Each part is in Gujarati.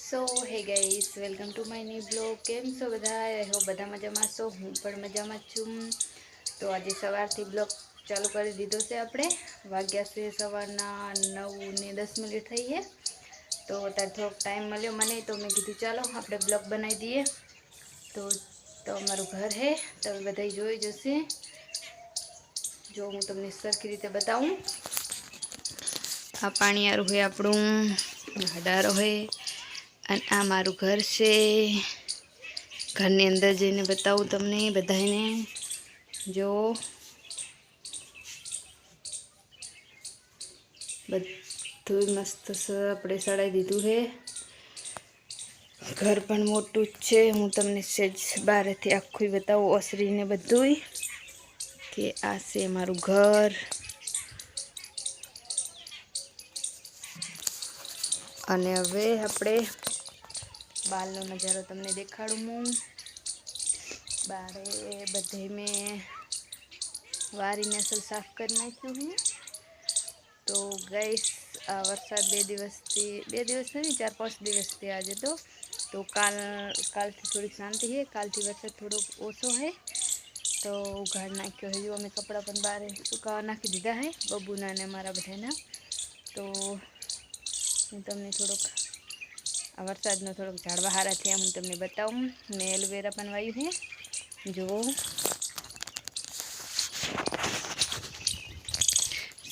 સો હે guys, welcome to my new blog. કેમ છો બધા? આઈ હોપ બધા મજામાં છો. હું પણ મજામાં છું. તો આજે સવારથી બ્લોગ ચાલુ કરી દીધો છે. આપણે વાગ્યા છે સવારના 9:10 થઈ છે. તો અત્યારે થોડોક ટાઈમ મળ્યો મને, તો મેં કીધું ચાલો આપણે બ્લોગ બનાવી દઈએ. તો અમારું ઘર હે, તમે બધા જોઈ જશે. જો હું તમને સરખી રીતે બતાવું. આ પાણીયારું હોય આપણું, હડારો હોય, અને આ મારું ઘર છે. ઘરની અંદર જઈને બતાવું તમને બધાને. જો બધું મસ્ત આપણે સડાઈ દીધું છે. ઘર પણ મોટું જ છે. હું તમને સેજ બહારથી આખું બતાવું, ઓસરીને બધું કે આ છે મારું ઘર. અને હવે આપણે બારનો નજારો તમને દેખાડું. હું બારે બધે મેં વારીને અસલ સાફ કરી નાખ્યું હું. તો ગાઈસ, આ વરસાદ બે દિવસ નથી, 4-5 દિવસથી આજે તો કાલથી થોડીક શાંતિ છે. કાલથી વરસાદ થોડોક ઓછો છે. તો ઉઘાડ નાખ્યો છે. અમે કપડાં પણ બહાર સુકાવા નાખી દીધા છે, બબુના અને અમારા બધાના. તો હું તમને થોડોક આ વરસાદનો થોડોક ઝાડવા હારા થયા હું તમને બતાવું. મેં એલોવેરા પણ વાવ્યું છે. જુઓ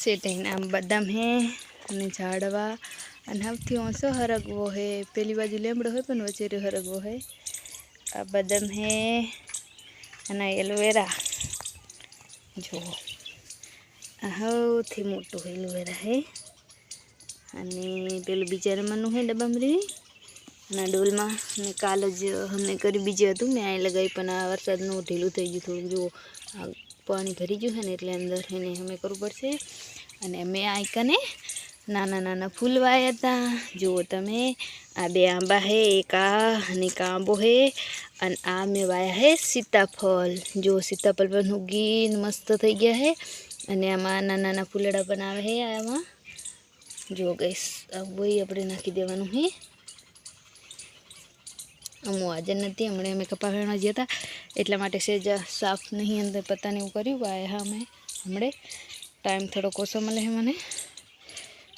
સેટાઈને આમ બદામ હે અને ઝાડવા, અને સૌથી ઓછો હરગવો હે. પેલી બાજુ લીમડો હોય પણ વચેરે હરગવો હોય. આ બદામ હે અને એલોવેરા જુઓ, આ સૌથી મોટું એલોવેરા હે. અને પેલું બીજા નંબરનું હે ડબ્બામાં અને ડોલમાં મેં કાલ જ અમે કરી બીજું હતું, મેં અહીં લગાવી, પણ આ વરસાદનું ઢીલું થઈ ગયું થોડું. જુઓ આ પાણી ભરી ગયું છે ને, એટલે અંદર એને અમે કરવું પડશે. અને મેં આ કને નાના નાના ફૂલ વાયા હતા. જુઓ તમે, આ 2 આંબા હે, એક આ અને એક આંબો હે. અને આ મેં વાયા હે સીતાફળ. જો સીતાફળ પણ ઉગીને મસ્ત થઈ ગયા હે. અને આમાં નાના નાના ફૂલડા પણ આવે હે. આમાં જો ગાઈસ, આવું આપણે નાખી દેવાનું હે. હું આજે નથી, હમણાં અમે કપા વેણવા ગયા હતા, એટલા માટે સેજ સાફ નહીં અંદર પતાને એવું કર્યું. વાયા હા અમે હમણાં ટાઈમ થોડોક ઓછો મળે છે મને.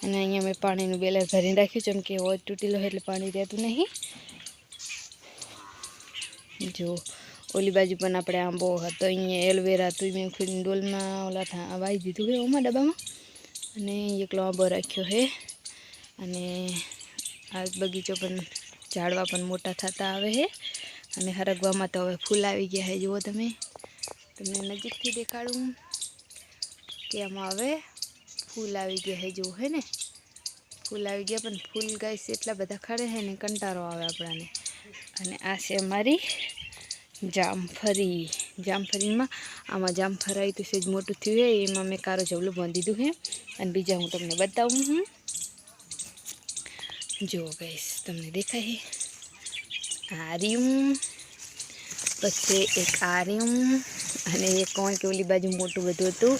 અને અહીંયા મેં પાણીનું બેલર ભરીને રાખ્યું, જેમ કે હોય તૂટેલો હોય એટલે પાણી રહેતું નહીં. જો ઓલી બાજુ પણ આપણે આંબો હતો, અહીંયા એલોવેરા હતું, મેં ખુદ ડોલમાં ઓલા વાવી દીધું છે ઓમાં ડબ્બામાં. અને એકલો આંબો રાખ્યો છે. અને આ બગીચો પણ ઝાડવા પણ મોટા થતા આવે છે. અને હરગવામાં તો હવે ફૂલ આવી ગયા છે. જુઓ તમે, તમને નજીકથી દેખાડું કે આમાં હવે ફૂલ આવી ગયા છે. જુઓ હે ને, ફૂલ આવી ગયા. પણ ફૂલ ગાઈસ એટલા બધા ખરે છે ને, કંટાળો આવે આપણાને. અને આ છે અમારી જામફળીમાં આમાં જામફળ આવી તો સેજ મોટું થયું છે. એમાં મેં કારો જવલું બાંધી દીધું છે. અને બીજા હું તમને બતાવું હું. જો ગાઈસ, તમને દેખાય આ રહ્યું, પછી એક આ રહ્યું, અને એક કોણ કે ઓલી બાજુ મોટું બધું હતું,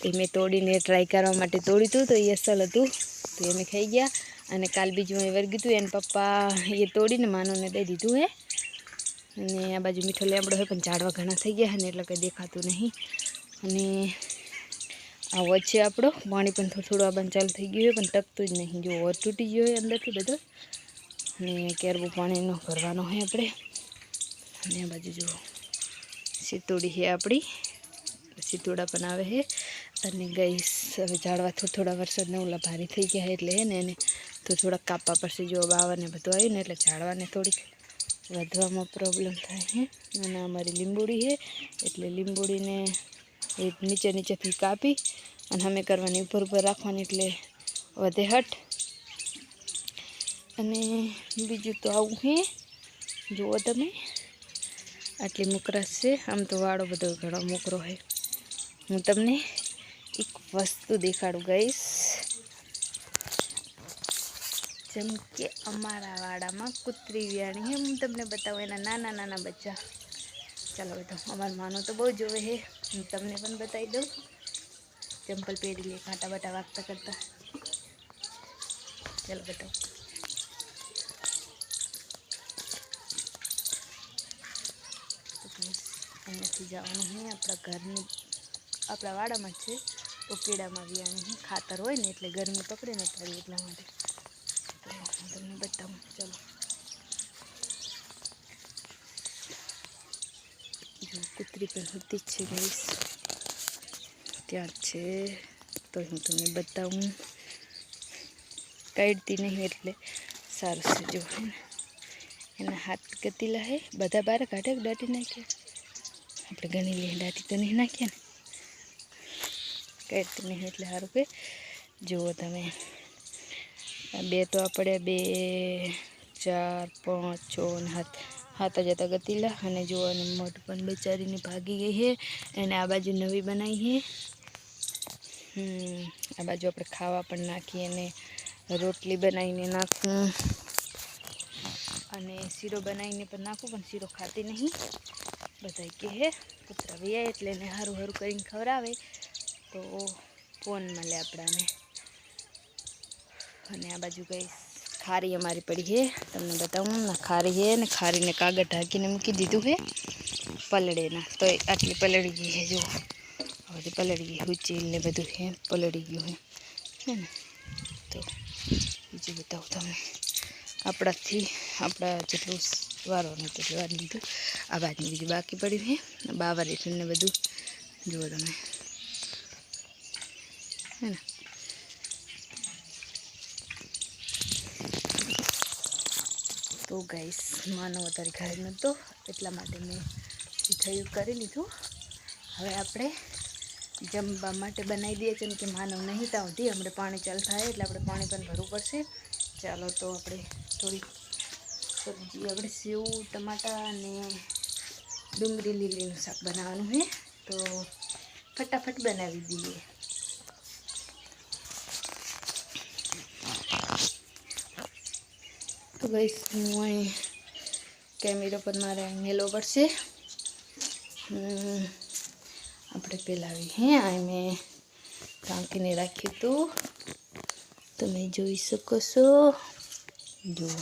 એ મેં તોડીને ટ્રાય કરવા માટે તોડ્યું હતું. તો એ અસલ હતું, તો એ મેં ખાઈ ગયા. અને કાલ બીજું એ વર્ગી હતું, એને પપ્પા એ તોડીને માનવને દઈ દીધું હે. અને આ બાજુ મીઠો લેમડો હોય, પણ ઝાડવા ઘણા થઈ ગયા છે ને, એટલે કંઈ દેખાતું નહીં. અને આ વચ્ચે આપણો પાણી પણ થોડું આવવાનું ચાલુ થઈ ગયું હોય, પણ ટકતું જ નહીં. જો ઓર તૂટી ગયો હોય અંદરથી બધો. અને કેરબું પાણીનો ભરવાનો હોય આપણે. અને આ બાજુ જુઓ સીતોડી છે આપણી, સીતોડા પણ આવે છે. અને ગઈસ હવે ઝાડવા થોડા વરસાદને ઓલા ભારે થઈ ગયા એટલે હે ને એને થોડાક કાપવા પડશે. જો બાવરને બધું આવ્યું ને, એટલે ઝાડવાને થોડીક વધવામાં પ્રોબ્લેમ થાય છે. અને અમારી લીંબોડી છે, એટલે લીંબોડીને એ નીચેથી કાપી અને અમે કરવાની ઉપર રાખવાની, એટલે વધે હટ. અને બીજું તો આવું છે. જુઓ તમે, આટલી મોકરાશ છે. આમ તો વાળો બધો ઘણો મોકરો છે. હું તમને એક વસ્તુ દેખાડું ગાઈસ, જેમ કે અમારા વાડામાં કૂતરી વ્યાણી છે. હું તમને બતાવું એના નાના નાના બચ્ચા. ચાલો બતાવો. અમારા માનો તો બહુ જોવે છે, હું તમને પણ બતાવી દઉં. ચંપલ પહેરી લે, કાંટા બાટા વાગતા કરતા. ચાલો બતાવો. નથી જવાનું હે આપણા ઘરની આપણા વાડામાં જ છે તો કેળામાં વિયાણી ખાતર હોય ને એટલે ગરમી પકડે ને તારી એટલા માટે તો હું તમને બતાવું. ચલો જો કૂતરી પણ હોતી જ છે ગાઈસ, ત્યાં છે તો હું તમને બતાવું. કાઢતી નહીં એટલે સારું છે. જો હે ને એના હાથ ગતીલા હે, બધા બહાર કાઢે દાટી નાખ્યા. આપણે ગણી લઈએ દાટી તો નહીં નાખ્યા ને, કાઢતી નહીં એટલે સારું કે. જુઓ તમે, બે તો આપણે 2 4 5 6 ને હાથ જતા ગતીલા. અને જોવાનું મોઢ પણ બચારીને ભાગી ગઈ છે. એને આ બાજુ નવી બનાવી છે. આ બાજુ આપણે ખાવા પણ નાખીએ અને રોટલી બનાવીને નાખું અને શીરો બનાવીને પણ નાખું, પણ શીરો ખાતી નહીં. બધા કહે હે કૂતરા વિયા એટલે એને સારું સારું કરીને ખવડાવે તો ફોન મળે આપણાને. અને આ બાજુ ગઈ ખારી અમારી પડી છે, તમને બતાવું ના ખારી છે ને. ખારીને કાગળ ઢાંકીને મૂકી દીધું છે પલળેના, તો આટલી પલળી ગઈ છે. જો બધી પલળી ગઈ, હુચીલ ને બધું છે પલળી ગયું હે ને. તો બીજું બતાવું તમને, આપણા જેટલું વારવાનું તેટલું વાર લીધું. આ બાજુની બીજું બાકી પડ્યું છે, બાવર ને બધું જુઓ તમે હે ને. તો ગાઈસ માનો વધારે ઘરે નહોતો એટલા માટે મેં જે થયું કરી લીધું. હવે આપણે જમવા માટે બનાવી દઈએ, કેમ કે માનવ નહીં તાવતી આપણે પાણી ચાલુ થાય એટલે આપણે પાણી પણ ભરવું પડશે. ચાલો તો આપણે થોડીક સબ્જી, આપણે સેવ ટમાટા અને ડુંગળી લીલીનું શાક બનાવવાનું છે તો ફટાફટ બનાવી દઈએ. તો ગાઈસ હું અહીં કેમેરો પર મારે મેલો પડશે. આપણે પેલાવી હે આ મેં ઢાંકીને રાખ્યું હતું, તમે જોઈ શકો છો. જુઓ